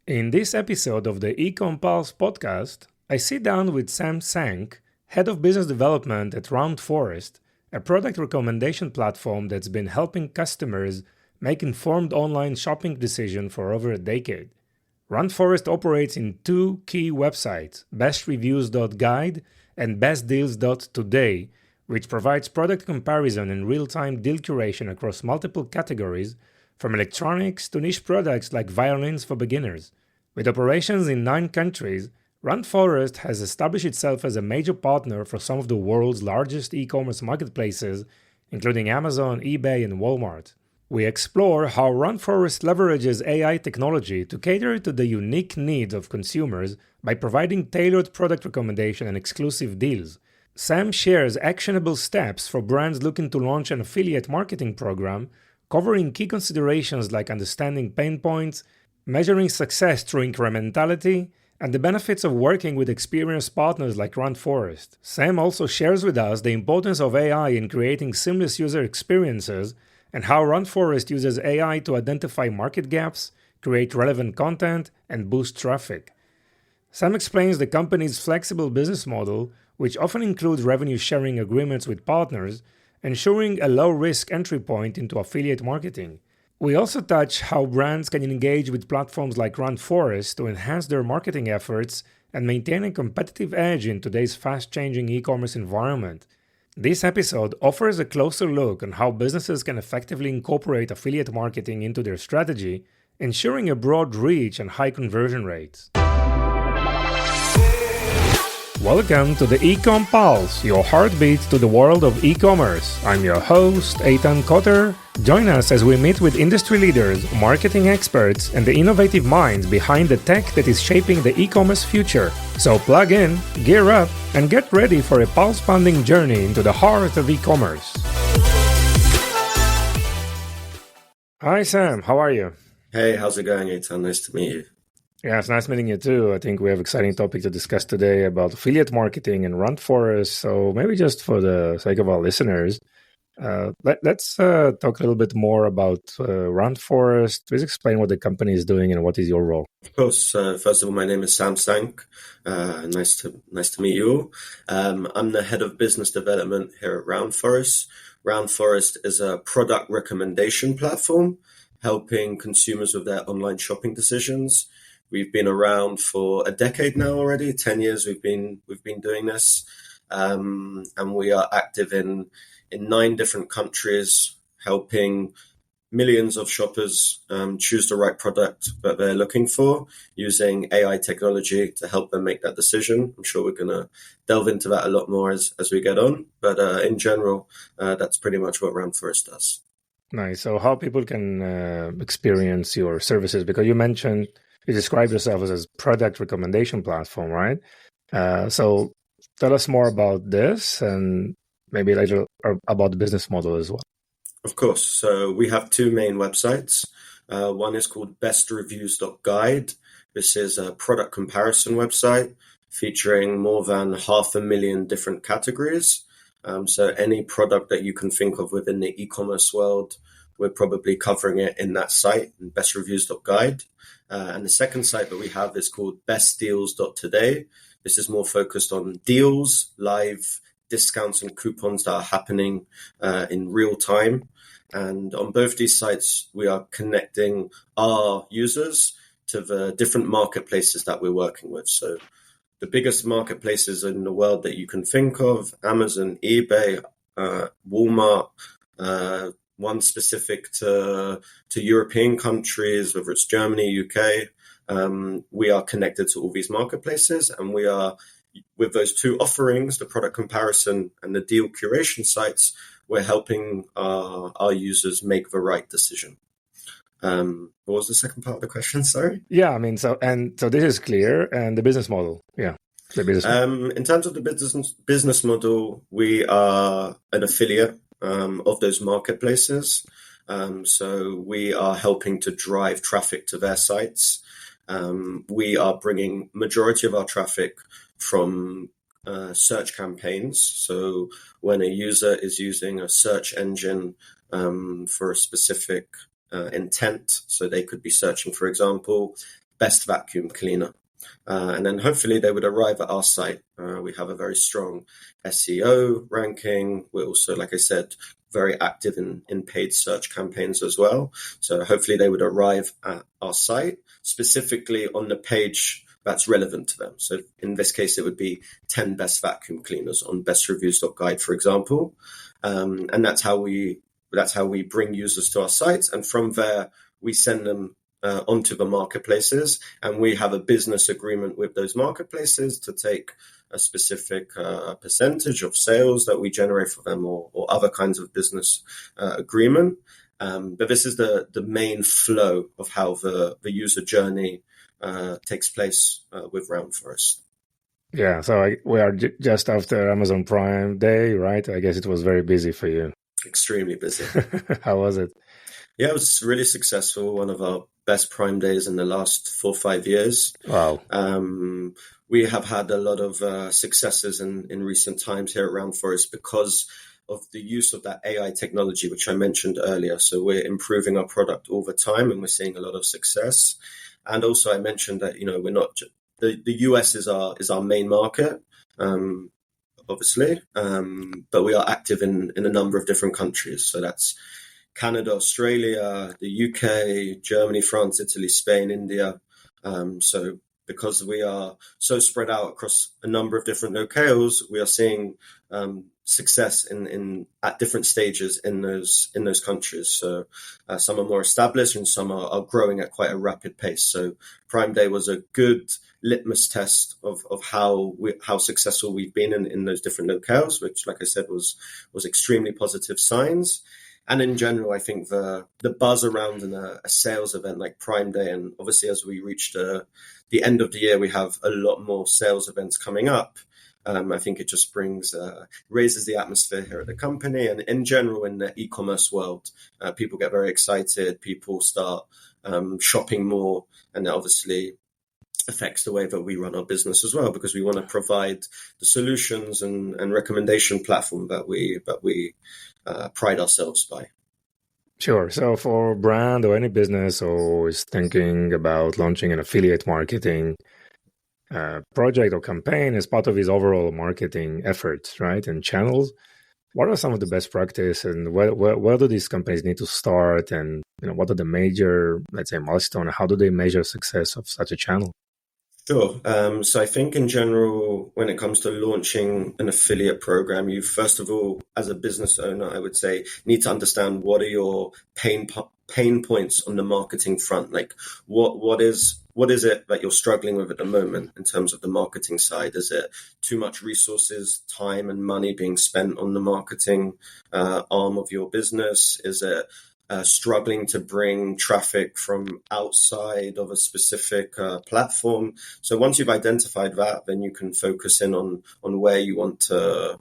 In this episode of the Ecom Pulse podcast, I sit down with Sank, Head of Business Development at Roundforest, a product recommendation platform that's been helping customers make informed online shopping decisions for over a decade. Roundforest operates in two key websites, bestreviews.guide and bestdeals.today, which provides product comparison and real-time deal curation across multiple categories, from electronics to niche products like violins for beginners. With operations in 9 countries, Roundforest has established itself as a major partner for some of the world's largest e-commerce marketplaces, including Amazon, eBay, and Walmart. We explore how Roundforest leverages AI technology to cater to the unique needs of consumers by providing tailored product recommendation and exclusive deals. Sam shares actionable steps for brands looking to launch an affiliate marketing program, covering key considerations like understanding pain points, measuring success through incrementality, and the benefits of working with experienced partners like Roundforest. Sam also shares with us the importance of AI in creating seamless user experiences and how Roundforest uses AI to identify market gaps, create relevant content, and boost traffic. Sam explains the company's flexible business model, which often includes revenue-sharing agreements with partners, ensuring a low-risk entry point into affiliate marketing. We also touch how brands can engage with platforms like Roundforest to enhance their marketing efforts and maintain a competitive edge in today's fast-changing e-commerce environment. This episode offers a closer look on how businesses can effectively incorporate affiliate marketing into their strategy, ensuring a broad reach and high conversion rates. Welcome to the Ecom Pulse, your heartbeat to the world of e-commerce. I'm your host, Eitan Kotter. Join us as we meet with industry leaders, marketing experts, and the innovative minds behind the tech that is shaping the e-commerce future. So plug in, gear up, and get ready for a pulse-pounding journey into the heart of e-commerce. Hi Sam, how are you? Hey, how's it going, Eitan? Nice to meet you. Yeah, it's nice meeting you too. I think we have an exciting topic to discuss today about affiliate marketing and Roundforest. So maybe just for the sake of our listeners, let's talk a little bit more about Roundforest. Please explain what the company is doing and what is your role. Of course. First of all, my name is Sank. Nice to meet you all. I'm the head of business development here at Roundforest. Roundforest is a product recommendation platform helping consumers with their online shopping decisions. We've been around for a decade now already. 10 years we've been doing this, and we are active in 9 different countries, helping millions of shoppers choose the right product that they're looking for, using AI technology to help them make that decision. I'm sure we're going to delve into that a lot more as we get on, but in general, that's pretty much what Roundforest does. Nice. So how people can experience your services? Because you describe yourself as a product recommendation platform, right? So tell us more about this and maybe later about the business model as well. Of course. So we have 2 main websites. One is called bestreviews.guide. This is a product comparison website featuring more than 500,000 different categories. So any product that you can think of within the e-commerce world, we're probably covering it in that site, bestreviews.guide. And the second site that we have is called bestdeals.today. This is more focused on deals, live discounts and coupons that are happening in real time. And on both these sites, we are connecting our users to the different marketplaces that we're working with. So the biggest marketplaces in the world that you can think of, Amazon, eBay, Walmart, one specific to European countries, whether it's Germany, UK. We are connected to all these marketplaces, and we are, with those 2 offerings, the product comparison and the deal curation sites, we're helping our users make the right decision. What was the second part of the question? Sorry. Yeah, I mean, so this is clear, and the business model. Yeah, the business model. In terms of the business model, we are an affiliate of those marketplaces. So we are helping to drive traffic to their sites. We are bringing majority of our traffic from search campaigns. So when a user is using a search engine for a specific intent, so they could be searching, for example, best vacuum cleaner. And then hopefully they would arrive at our site. We have a very strong SEO ranking. We're also, like I said, very active in paid search campaigns as well. So hopefully they would arrive at our site, specifically on the page that's relevant to them. So in this case, it would be 10 best vacuum cleaners on bestreviews.guide, for example. And that's how we bring users to our site. And from there, we send them onto the marketplaces, and we have a business agreement with those marketplaces to take a specific percentage of sales that we generate for them, or other kinds of business agreement. But this is the main flow of how the user journey takes place with Roundforest. Yeah, so we are just after Amazon Prime Day, right? I guess it was very busy for you. Extremely busy. How was it? Yeah, it was really successful. One of our best Prime days in the last 4 or 5 years. Wow. We have had a lot of successes in recent times here at Roundforest because of the use of that AI technology, which I mentioned earlier. So we're improving our product all the time, and we're seeing a lot of success. And also, I mentioned that we're not the US is our main market, obviously, but we are active in a number of different countries. So that's Canada, Australia, the UK, Germany, France, Italy, Spain, India. So because we are so spread out across a number of different locales, we are seeing success at different stages in those countries. So some are more established, and some are growing at quite a rapid pace. So Prime Day was a good litmus test of how successful we've been in those different locales, which, like I said, was extremely positive signs. And in general, I think the buzz around a sales event like Prime Day, and obviously as we reach the end of the year, we have a lot more sales events coming up. I think it just raises the atmosphere here at the company, and in general in the e-commerce world, people get very excited. People start shopping more, and that obviously affects the way that we run our business as well, because we want to provide the solutions and recommendation platform that we pride ourselves by. Sure. So for a brand or any business who is thinking about launching an affiliate marketing project or campaign as part of his overall marketing efforts, right, and channels, what are some of the best practice, and where do these companies need to start, and what are the major, let's say, milestones? How do they measure success of such a channel? Sure. So I think in general, when it comes to launching an affiliate program, you first of all, as a business owner, I would say, need to understand what are your pain points on the marketing front. Like what is it that you're struggling with at the moment in terms of the marketing side? Is it too much resources, time, and money being spent on the marketing arm of your business? Is it struggling to bring traffic from outside of a specific platform? So once you've identified that, then you can focus in on where you want to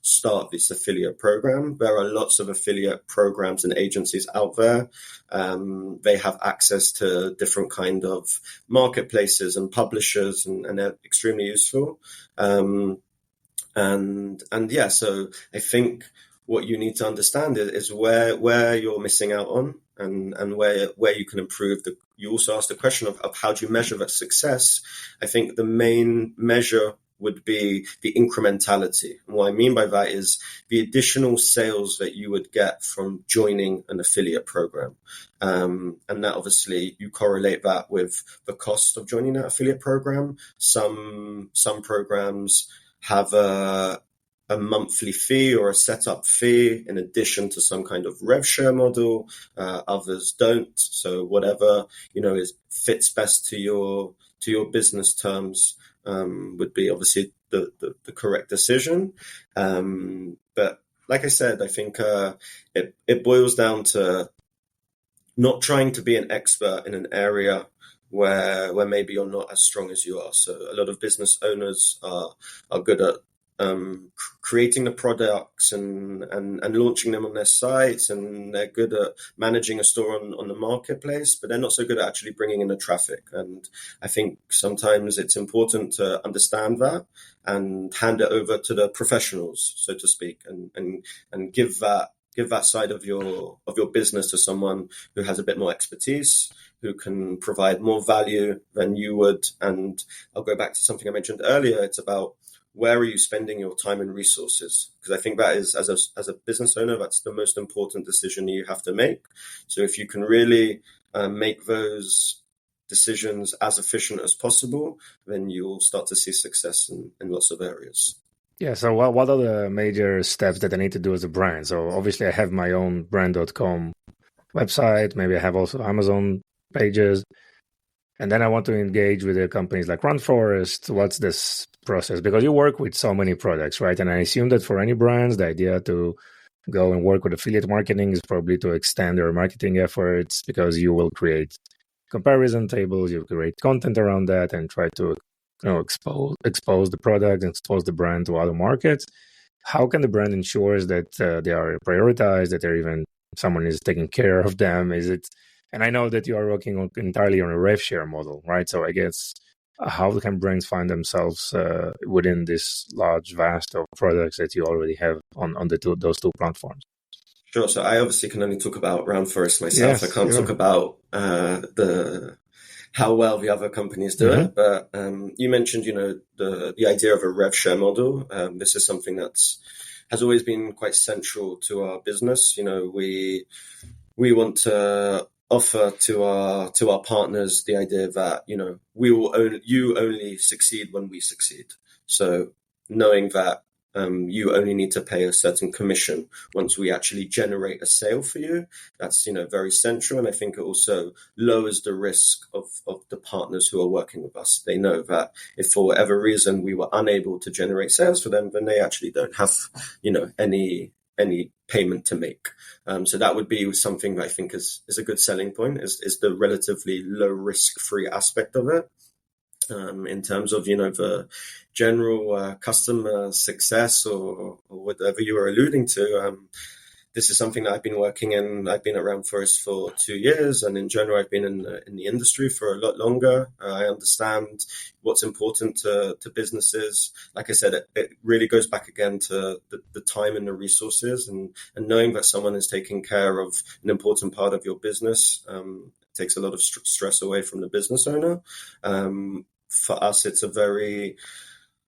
start this affiliate program. There are lots of affiliate programs and agencies out there. They have access to different kind of marketplaces and publishers, and they're extremely useful. So I think what you need to understand is where you're missing out on, and where you can improve. You also asked the question of how do you measure that success. I think the main measure would be the incrementality. And what I mean by that is the additional sales that you would get from joining an affiliate program. And that obviously you correlate that with the cost of joining that affiliate program. Some programs have a monthly fee or a setup fee in addition to some kind of rev share model. Others don't. So whatever fits best to your business terms would be obviously the correct decision. But like I said, I think it boils down to not trying to be an expert in an area where maybe you're not as strong as you are. So a lot of business owners are good at creating the products and launching them on their sites, and they're good at managing a store on the marketplace, but they're not so good at actually bringing in the traffic. And I think sometimes it's important to understand that and hand it over to the professionals, so to speak, and give that give that side of your business to someone who has a bit more expertise, who can provide more value than you would. And I'll go back to something I mentioned earlier. It's about where are you spending your time and resources? Because I think that is, as a business owner, that's the most important decision you have to make. So if you can really make those decisions as efficient as possible, then you'll start to see success in lots of areas. Yeah, so what are the major steps that I need to do as a brand? So obviously I have my own brand.com website, maybe I have also Amazon pages, and then I want to engage with the companies like Roundforest. What's this process? Because you work with so many products, right? And I assume that for any brands, the idea to go and work with affiliate marketing is probably to extend their marketing efforts, because you will create comparison tables, you create content around that, and try to expose the product and expose the brand to other markets. How can the brand ensure that they are prioritized, that they're even someone is taking care of them? Is it? And I know that you are working entirely on a rev share model, right? So I guess how can brands find themselves within this large vast of products that you already have on those two platforms? Sure. So I obviously can only talk about Roundforest myself. Yes, I can't talk about how well the other companies do it. But you mentioned, the idea of a rev share model. This is something has always been quite central to our business. We want to offer to our partners the idea that you only succeed when we succeed. So knowing that you only need to pay a certain commission once we actually generate a sale for you. That's, very central. And I think it also lowers the risk of the partners who are working with us. They know that if for whatever reason we were unable to generate sales for them, then they actually don't have, any payment to make. So that would be something that I think is a good selling point, is the relatively low risk free aspect of it. In terms of, the general customer success or whatever you were alluding to, this is something that I've been working in. I've been at Roundforest for 2 years, and in general, I've been in the industry for a lot longer. I understand what's important to businesses. Like I said, it really goes back again to the time and the resources, and knowing that someone is taking care of an important part of your business takes a lot of stress away from the business owner. For us, it's a very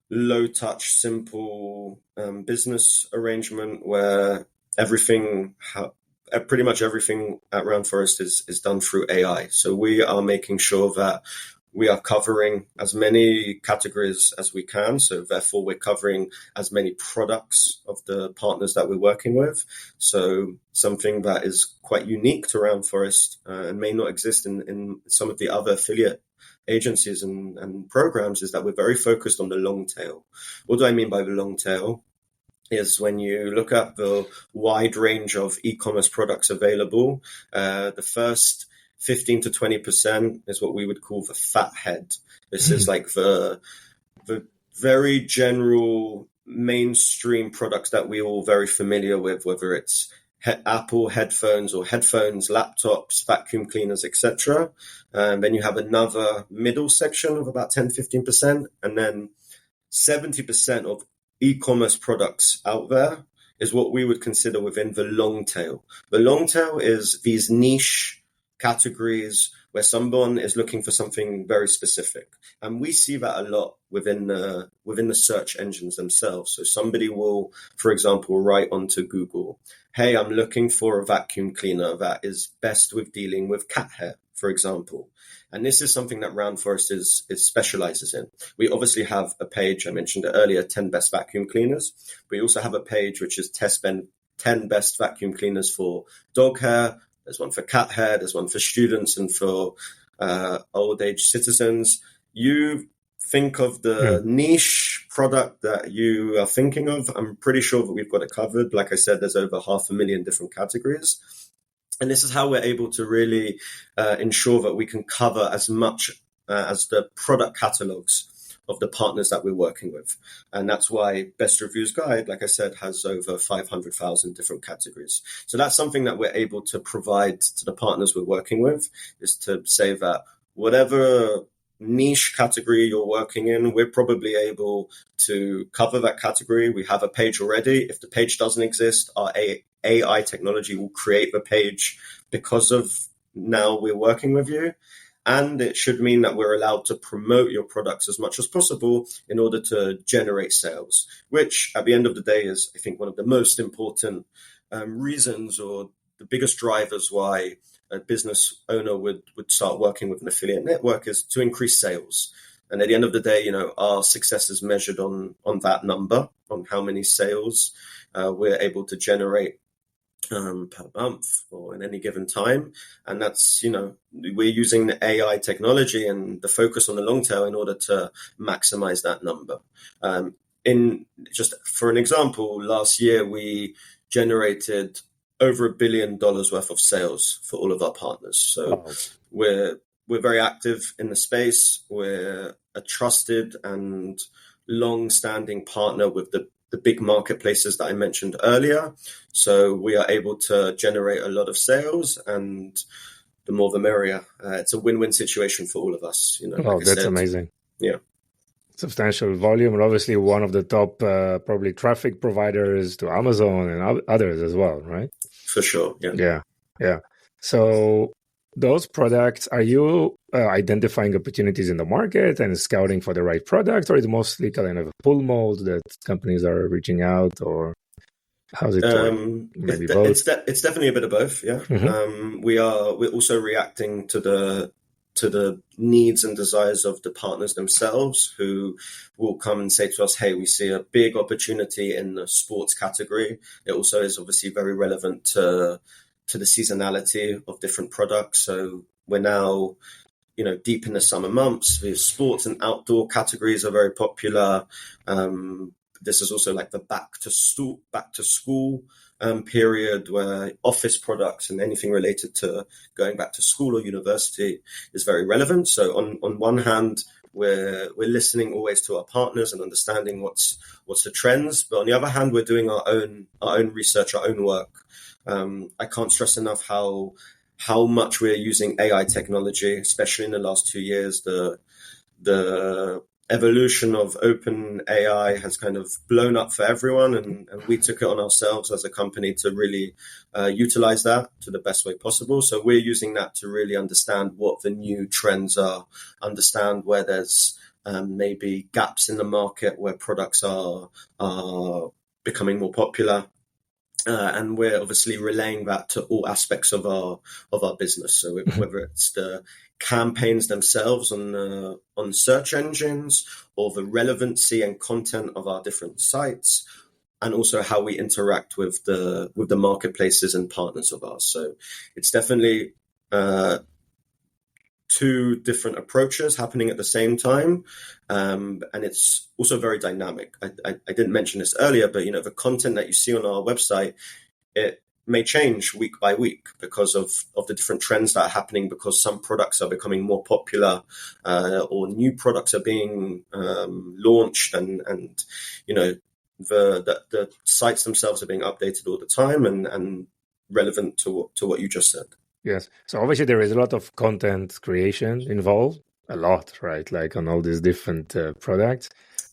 low touch, simple business arrangement where pretty much everything at Roundforest is done through AI. So we are making sure that we are covering as many categories as we can. So therefore, we're covering as many products of the partners that we're working with. So something that is quite unique to Roundforest and may not exist in some of the other affiliate agencies and programs is that we're very focused on the long tail. What do I mean by the long tail? Is when you look at the wide range of e-commerce products available, the first 15 to 20% is what we would call the fat head. This is like the very general mainstream products that we're all very familiar with, whether it's Apple headphones or headphones, laptops, vacuum cleaners, etc. Then you have another middle section of about 10-15%, and then 70% of e-commerce products out there is what we would consider within the long tail. The long tail is these niche categories where someone is looking for something very specific. And we see that a lot within the search engines themselves. So somebody will, for example, write onto Google, hey, I'm looking for a vacuum cleaner that is best with dealing with cat hair, for example. And this is something that Roundforest specializes in. We obviously have a page, I mentioned it earlier, 10 best vacuum cleaners. We also have a page which is 10 best vacuum cleaners for dog hair. There's one for cat hair. There's one for students and for old age citizens. You think of the niche product that you are thinking of. I'm pretty sure that we've got it covered. Like I said, there's over 500,000 different categories. And this is how we're able to really ensure that we can cover as much as the product catalogs of the partners that we're working with. And that's why Best Reviews Guide, like I said, has over 500,000 different categories. So that's something that we're able to provide to the partners we're working with, is to say that whatever niche category you're working in, we're probably able to cover that category. We have a page already. If the page doesn't exist, our AI technology will create the page because of now we're working with you. And it should mean that we're allowed to promote your products as much as possible in order to generate sales, which at the end of the day is, I think, one of the most important reasons or the biggest drivers why a business owner would start working with an affiliate network is to increase sales. And at the end of the day, our success is measured on that number, on how many sales we're able to generate per month or in any given time. And that's, we're using the AI technology and the focus on the long tail in order to maximize that number. In just for an example, last year we generated over $1 billion worth of sales for all of our partners. So we're very active in the space. We're a trusted and long-standing partner with the big marketplaces that I mentioned earlier. So we are able to generate a lot of sales, and the more the merrier. It's a win-win situation for all of us. That's amazing. Yeah. Substantial volume, and obviously one of the top probably traffic providers to Amazon and others as well, right? For sure. Yeah. So those products, are you identifying opportunities in the market and scouting for the right product, or is it mostly kind of a pull mode that companies are reaching out, or how's it work? Maybe both. It's definitely a bit of both. Yeah. Mm-hmm. We're also reacting to the needs and desires of the partners themselves, who will come and say to us, hey, we see a big opportunity in the sports category. It also is obviously very relevant to the seasonality of different products. So we're now, deep in the summer months. The sports and outdoor categories are very popular. This is also like the back to school period, where office products and anything related to going back to school or university is very relevant. So on one hand, we're listening always to our partners and understanding what's the trends, but on the other hand, we're doing our own research, our own work. I can't stress enough how much we're using AI technology, especially in the last 2 years. The evolution of open AI has kind of blown up for everyone, and we took it on ourselves as a company to really utilize that to the best way possible. So we're using that to really understand what the new trends are, understand where there's maybe gaps in the market where products are becoming more popular. And we're obviously relaying that to all aspects of our business. So whether it's the campaigns themselves on search engines, or the relevancy and content of our different sites, and also how we interact with the marketplaces and partners of ours. So it's definitely two different approaches happening at the same time. And it's also very dynamic. I didn't mention this earlier, but the content that you see on our website, it may change week by week because of the different trends that are happening, because some products are becoming more popular, or new products are being launched, and the sites themselves are being updated all the time and relevant to what you just said. Yes. So obviously there is a lot of content creation involved, a lot, right? Like on all these different products.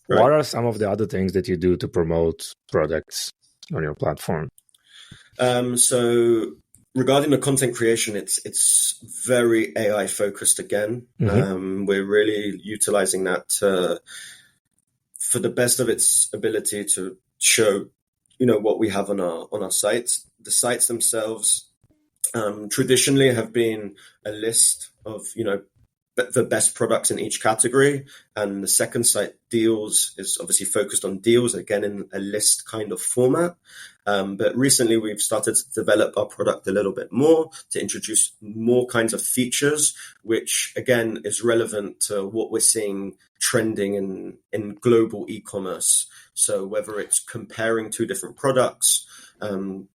Right. What are some of the other things that you do to promote products on your platform? So regarding the content creation, it's very AI focused again. Mm-hmm. We're really utilizing that for the best of its ability to show, what we have on our sites. The sites themselves traditionally have been a list of, the best products in each category. And the second site, Deals, is obviously focused on deals, again, in a list kind of format. But recently we've started to develop our product a little bit more to introduce more kinds of features, which again is relevant to what we're seeing trending in global e-commerce. So whether it's comparing two different products,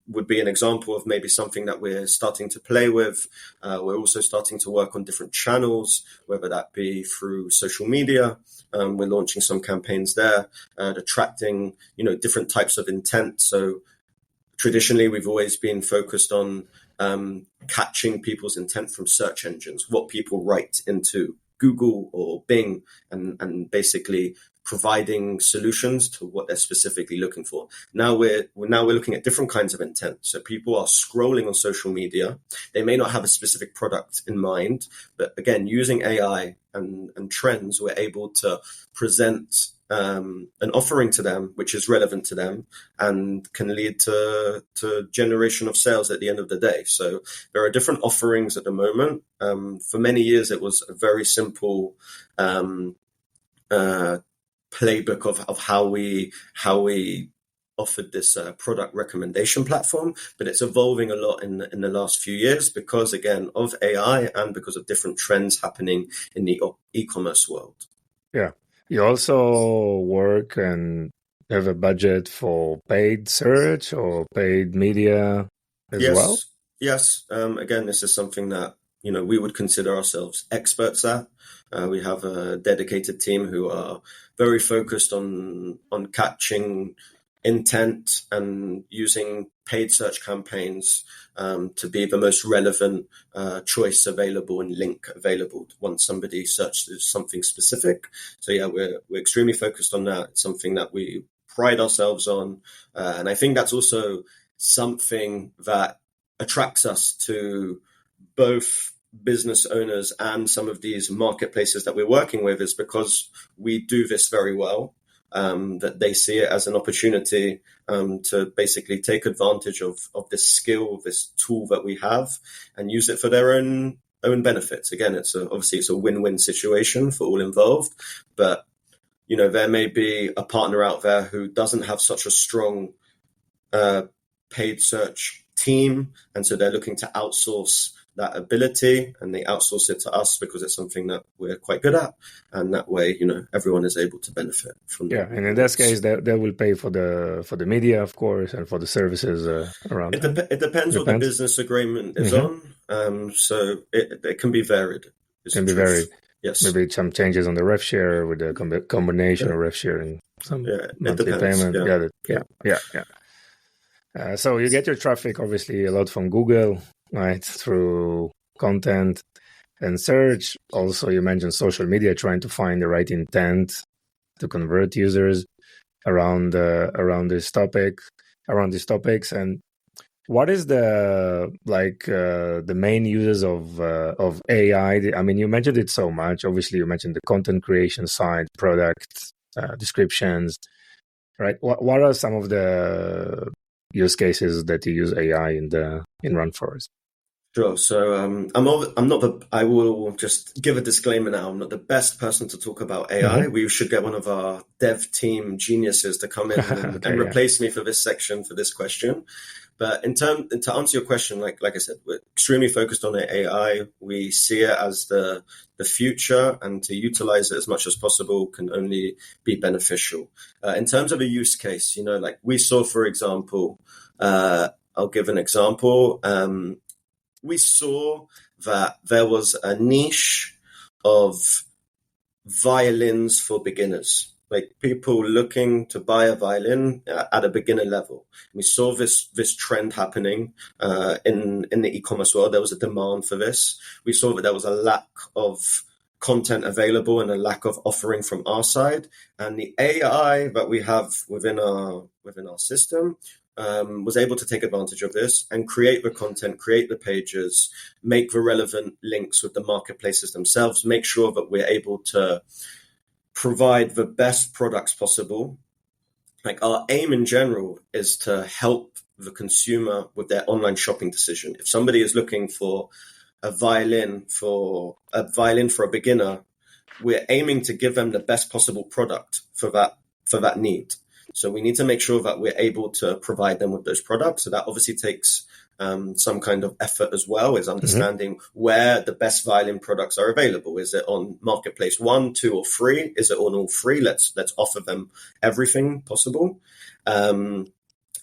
would be an example of maybe something that we're starting to play with. We're also starting to work on different channels, whether that be through social media. We're launching some campaigns there, attracting, different types of intent. So traditionally, we've always been focused on catching people's intent from search engines, what people write into Google or Bing and basically providing solutions to what they're specifically looking for. Now we're looking at different kinds of intent. So people are scrolling on social media. They may not have a specific product in mind, but again, using AI and trends, we're able to present an offering to them which is relevant to them and can lead to generation of sales at the end of the day. So there are different offerings at the moment. For many years, it was a very simple playbook of how we offered this product recommendation platform, but it's evolving a lot in the last few years because, again, of AI and because of different trends happening in the e-commerce world. Yeah. You also work and have a budget for paid search or paid media as well? Yes. Again, this is something that we would consider ourselves experts at. We have a dedicated team who are very focused on catching intent and using paid search campaigns to be the most relevant choice available and link available once somebody searches something specific. So yeah, we're extremely focused on that. It's something that we pride ourselves on, and I think that's also something that attracts us to both business owners and some of these marketplaces that we're working with, is because we do this very well, that they see it as an opportunity to basically take advantage of this skill, this tool that we have, and use it for their own benefits. Again, obviously it's a win-win situation for all involved, but there may be a partner out there who doesn't have such a strong paid search team, and so they're looking to outsource that ability, and they outsource it to us because it's something that we're quite good at, and that way everyone is able to benefit from and in this case they will pay for the media, of course, and for the services around it. Depends what the business agreement is on, so it can be varied. Yes, maybe some changes on the rev share with the combination of rev share and some monthly payment. So you get your traffic obviously a lot from Google, right, through content and search. Also, you mentioned social media, trying to find the right intent to convert users around these topics. And what is the main uses of AI? I mean, you mentioned it so much. Obviously, you mentioned the content creation side, product descriptions, right? What are some of the use cases that you use AI in Roundforest? Sure. So I will just give a disclaimer now. I'm not the best person to talk about AI. We should get one of our dev team geniuses to come in and replace me for this section, for this question. But to answer your question, like I said, we're extremely focused on AI. We see it as the future, and to utilize it as much as possible can only be beneficial. In terms of a use case, like we saw, for example, I'll give an example. We saw that there was a niche of violins for beginners, like people looking to buy a violin at a beginner level. We saw this trend happening in the e-commerce world. There was a demand for this. We saw that there was a lack of content available and a lack of offering from our side. And the AI that we have within our system was able to take advantage of this and create the content, create the pages, make the relevant links with the marketplaces themselves, make sure that we're able to provide the best products possible. Like, our aim in general is to help the consumer with their online shopping decision. If somebody is looking for a violin for a beginner, we're aiming to give them the best possible product for that need. So we need to make sure that we're able to provide them with those products. So that obviously takes some kind of effort as well, is understanding where the best violin products are available. Is it on Marketplace 1, 2, or 3? Is it on all 3? Let's offer them everything possible. And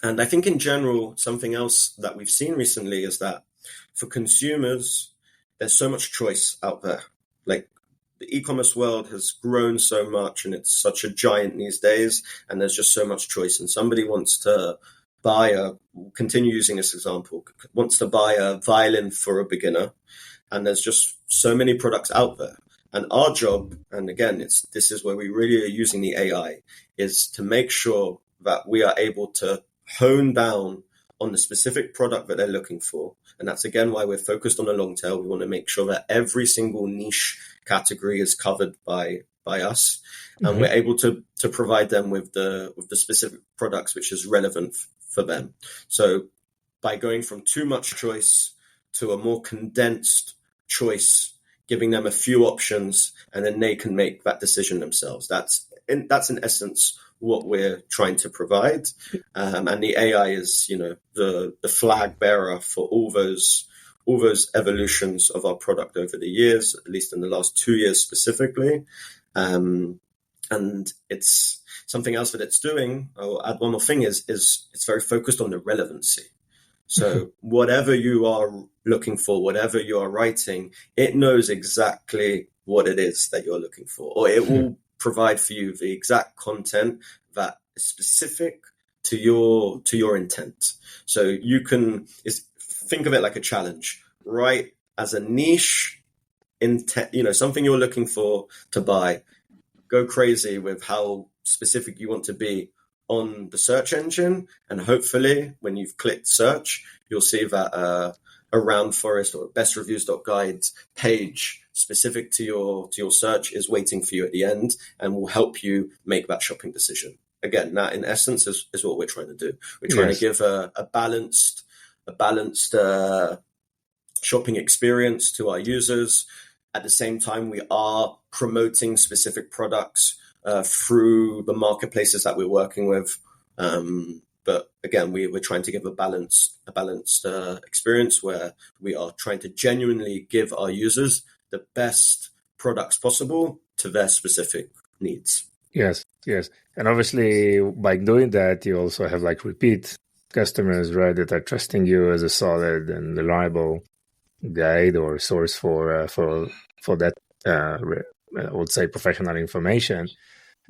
I think in general, something else that we've seen recently is that for consumers, there's so much choice out there. Like, the e-commerce world has grown so much, and it's such a giant these days, and there's just so much choice. And somebody wants to continue using this example, wants to buy a violin for a beginner, and there's just so many products out there. And our job, and again, this is where we really are using the AI, is to make sure that we are able to hone down on the specific product that they're looking for. And that's again why we're focused on the long tail. We want to make sure that every single niche category is covered by us, and we're able to provide them with the specific products which is relevant for them. So by going from too much choice to a more condensed choice, giving them a few options, and then they can make that decision themselves. That's in essence what we're trying to provide. And the AI is, the flag bearer for all those evolutions of our product over the years, at least in the last 2 years specifically. And it's something else that it's doing. I'll add one more thing is it's very focused on the relevancy. So whatever you are looking for, whatever you are writing, it knows exactly what it is that you're looking for, or it will provide for you the exact content that is specific to your intent. So you can think of it like a challenge, right? As a niche intent, something you're looking for to buy. Go crazy with how specific you want to be on the search engine, and hopefully when you've clicked search, you'll see that a Roundforest or bestreviews.guide page specific to your search is waiting for you at the end and will help you make that shopping decision. Again, that in essence is what we're trying to do. We're trying to give a balanced shopping experience to our users. At the same time, we are promoting specific products through the marketplaces that we're working with. But again, we're trying to give a balanced experience where we are trying to genuinely give our users the best products possible to their specific needs. Yes. And obviously, by doing that, you also have repeat customers, right, that are trusting you as a solid and reliable guide or source for that, I would say, professional information.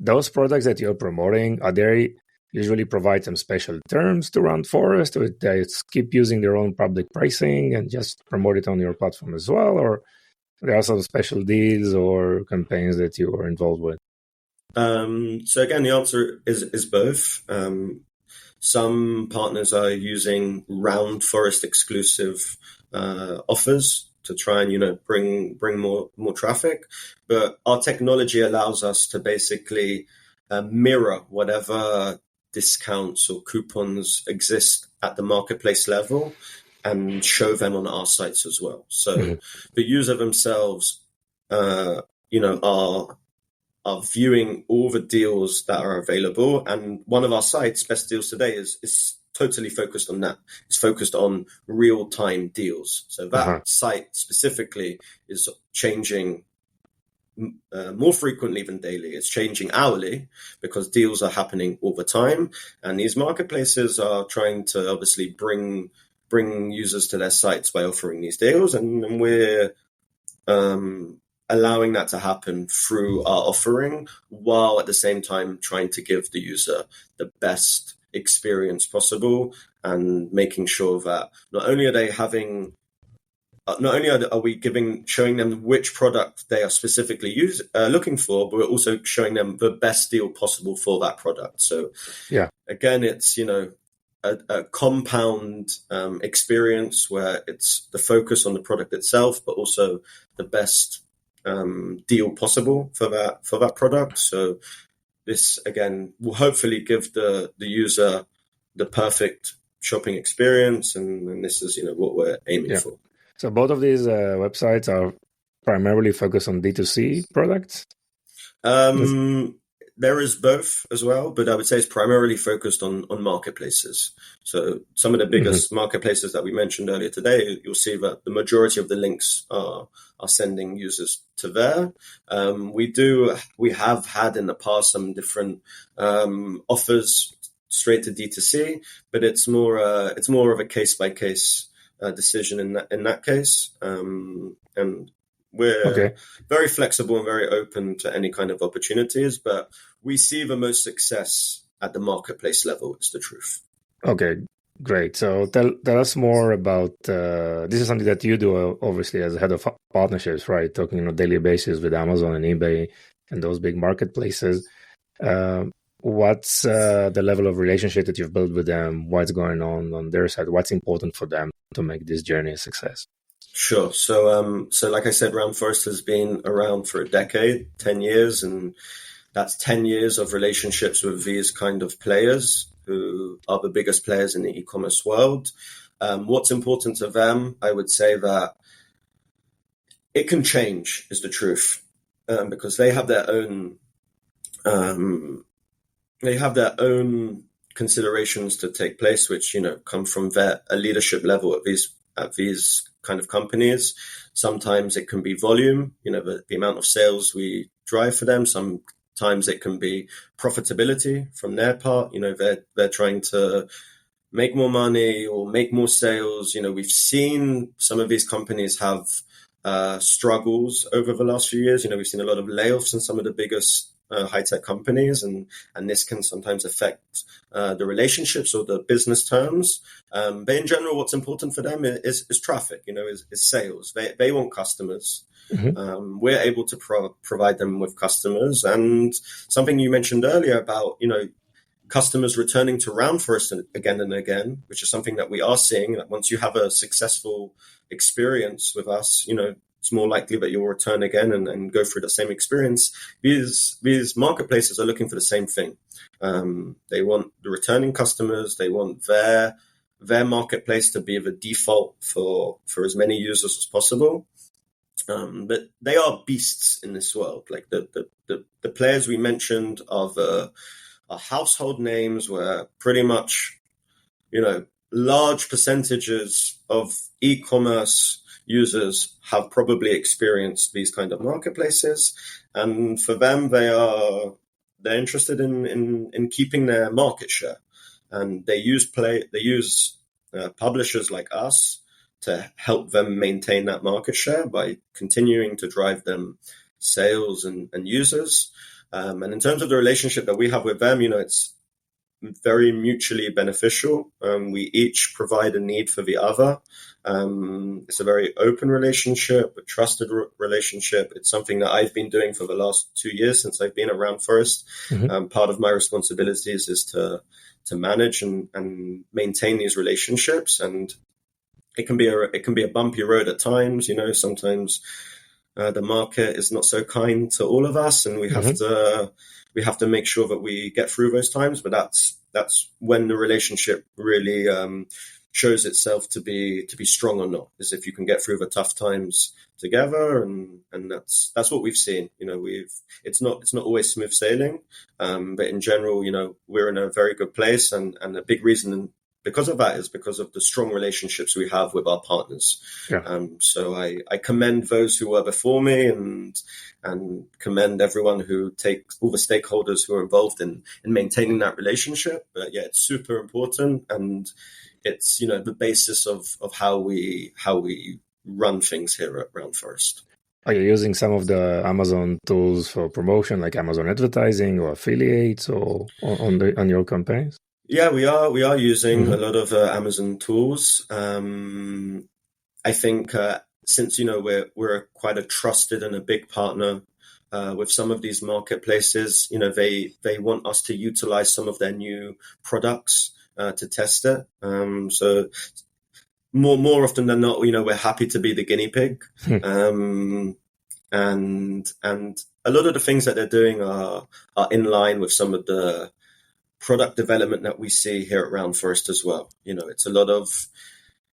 Those products that you're promoting, are they usually provide some special terms to Roundforest, or they keep using their own public pricing and just promote it on your platform as well? Or there are some special deals or campaigns that you are involved with? So again, the answer is both. Some partners are using Roundforest exclusive offers to try and bring more traffic, but our technology allows us to basically mirror whatever discounts or coupons exist at the marketplace level and show them on our sites as well. So the user themselves, are viewing all the deals that are available, and one of our sites, Best Deals Today, is totally focused on that. It's focused on real-time deals. So that site specifically is changing more frequently than daily. It's changing hourly because deals are happening all the time. And these marketplaces are trying to obviously bring users to their sites by offering these deals. And we're allowing that to happen through our offering, while at the same time trying to give the user the best experience possible and making sure that not only are we showing them which product they are specifically looking for, but we're also showing them the best deal possible for that product. So again, it's a compound experience where it's the focus on the product itself, but also the best deal possible for that product. So this again will hopefully give the user the perfect shopping experience, and this is what we're aiming for. So both of these websites are primarily focused on D2C products? There is both as well, but I would say it's primarily focused on marketplaces. So some of the biggest marketplaces that we mentioned earlier today, you'll see that the majority of the links are sending users to there. We have had in the past some different offers straight to D2C, but it's more of a case by case decision in that case, and we're very flexible and very open to any kind of opportunities, but we see the most success at the marketplace level, is the truth. Okay, Great. So tell us more about this is something that you do obviously as a head of partnerships, right? Talking on a daily basis with Amazon and eBay and those big marketplaces. What's the level of relationship that you've built with them? What's going on their side? What's important for them to make this journey a success? Sure. So like I said, Roundforest has been around for a decade, 10 years, and that's 10 years of relationships with these kind of players who are the biggest players in the e-commerce world. What's important to them, I would say that it can change, is the truth, because they have their own considerations to take place, which come from a leadership level at these kind of companies. Sometimes it can be volume, the amount of sales we drive for them. Sometimes it can be profitability from their part. They're trying to make more money or make more sales. We've seen some of these companies have struggles over the last few years. We've seen a lot of layoffs in some of the biggest high-tech companies, and this can sometimes affect the relationships or the business terms. But in general, what's important for them is traffic, is sales. They want customers. Mm-hmm. We're able to provide them with customers. And something you mentioned earlier about, customers returning to Roundforest again and again, which is something that we are seeing, that once you have a successful experience with us, it's more likely that you'll return again and go through the same experience. These marketplaces are looking for the same thing. They want the returning customers. They want their marketplace to be the default for as many users as possible. But they are beasts in this world. Like the players we mentioned are household names where pretty much, large percentages of e-commerce users have probably experienced these kind of marketplaces. And for them, they're interested in keeping their market share. And they use publishers like us to help them maintain that market share by continuing to drive them sales and users. And in terms of the relationship that we have with them, it's very mutually beneficial. We each provide a need for the other. It's a very open relationship, a trusted relationship. It's something that I've been doing for the last 2 years since I've been at Roundforest. Mm-hmm. Part of my responsibilities is to manage and maintain these relationships. And it can be a bumpy road at times. Sometimes the market is not so kind to all of us, and we have to make sure that we get through those times. But that's when the relationship really shows itself to be strong or not, is if you can get through the tough times together, and that's what we've seen. It's not always smooth sailing, but in general, we're in a very good place, and a big reason because of that is because of the strong relationships we have with our partners. Yeah. So I commend those who were before me, and commend everyone who takes all the stakeholders who are involved in maintaining that relationship. But yeah, it's super important, and it's the basis of how we run things here at Roundforest. Are you using some of the Amazon tools for promotion, like Amazon advertising or affiliates, or on your campaigns? Yeah, we are using a lot of Amazon tools. I think since we're quite a trusted and a big partner with some of these marketplaces, they want us to utilize some of their new products to test it. So more often than not, we're happy to be the guinea pig. And a lot of the things that they're doing are in line with some of the product development that we see here at Roundforest as well. It's a lot of,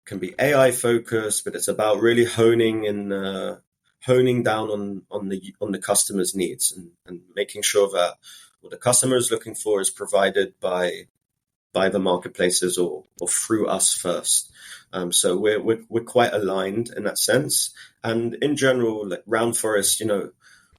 can be AI focused, but it's about really honing down on the customer's needs and making sure that what the customer is looking for is provided by the marketplaces or through us first. So we're quite aligned in that sense. And in general, like Roundforest,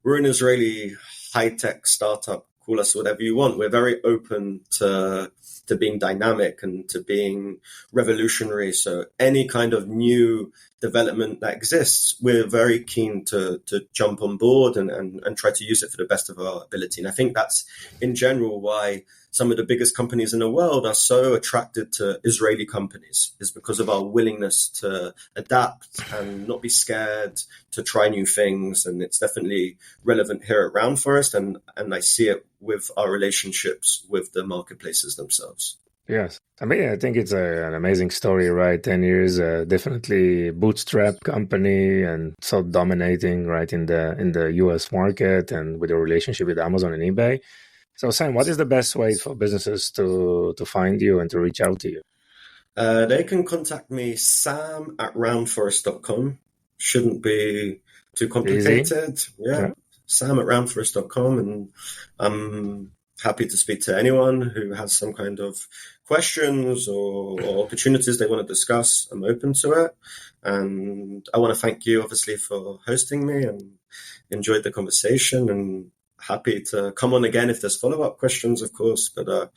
we're an Israeli high-tech startup. Call us whatever you want. We're very open to being dynamic and to being revolutionary. So any kind of new development that exists, we're very keen to jump on board and try to use it for the best of our ability. And I think that's in general why some of the biggest companies in the world are so attracted to Israeli companies is because of our willingness to adapt and not be scared to try new things. And it's definitely relevant here at Roundforest, and I see it with our relationships with the marketplaces themselves. Yes. I mean, I think it's an amazing story, right? 10 years, definitely bootstrap company and so dominating, right, in the US market and with a relationship with Amazon and eBay. So Sam, what is the best way for businesses to find you and to reach out to you? They can contact me, sam@roundforest.com. Shouldn't be too complicated. Easy. Yeah. sam@roundforest.com. And I'm happy to speak to anyone who has some kind of questions or opportunities they want to discuss. I'm open to it. And I want to thank you, obviously, for hosting me, and enjoyed the conversation, and happy to come on again if there's follow-up questions, of course. But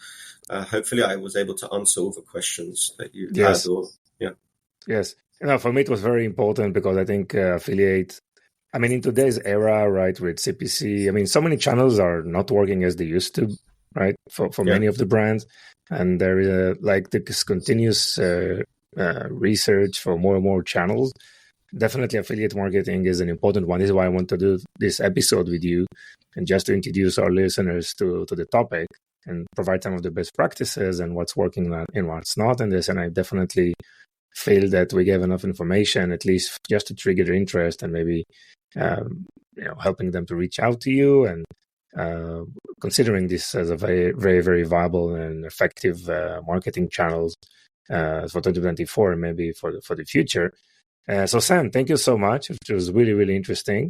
hopefully I was able to answer all the questions that you Yes. had. Yes. For me, it was very important because I think affiliate, I mean, in today's era, right, with CPC, I mean, so many channels are not working as they used to, right, for many of the brands. And there is this continuous research for more and more channels. Definitely affiliate marketing is an important one. This is why I want to do this episode with you, and just to introduce our listeners to the topic and provide some of the best practices and what's working and what's not in this. And I definitely feel that we gave enough information, at least just to trigger their interest and maybe helping them to reach out to you, and considering this as a very, very, very viable and effective marketing channels for 2024 and maybe for the future. So Sam, thank you so much. It was really, really interesting.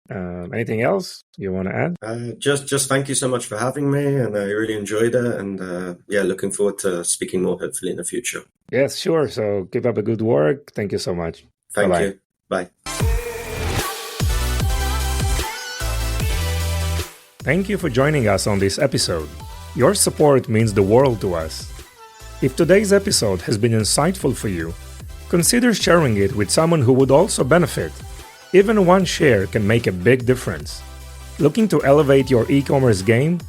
Anything else you want to add? Just thank you so much for having me, and I really enjoyed it. And looking forward to speaking more, hopefully, in the future. Yes, sure. So keep up the good work. Thank you so much. Thank you. Bye. Thank you for joining us on this episode. Your support means the world to us. If today's episode has been insightful for you, consider sharing it with someone who would also benefit. Even one share can make a big difference. Looking to elevate your e-commerce game?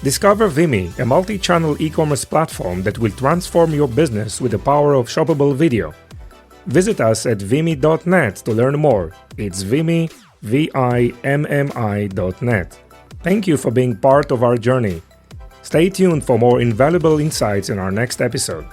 Discover Vimy, a multi-channel e-commerce platform that will transform your business with the power of shoppable video. Visit us at vimy.net to learn more. It's Vimy, VIMMI.net. Thank you for being part of our journey. Stay tuned for more invaluable insights in our next episode.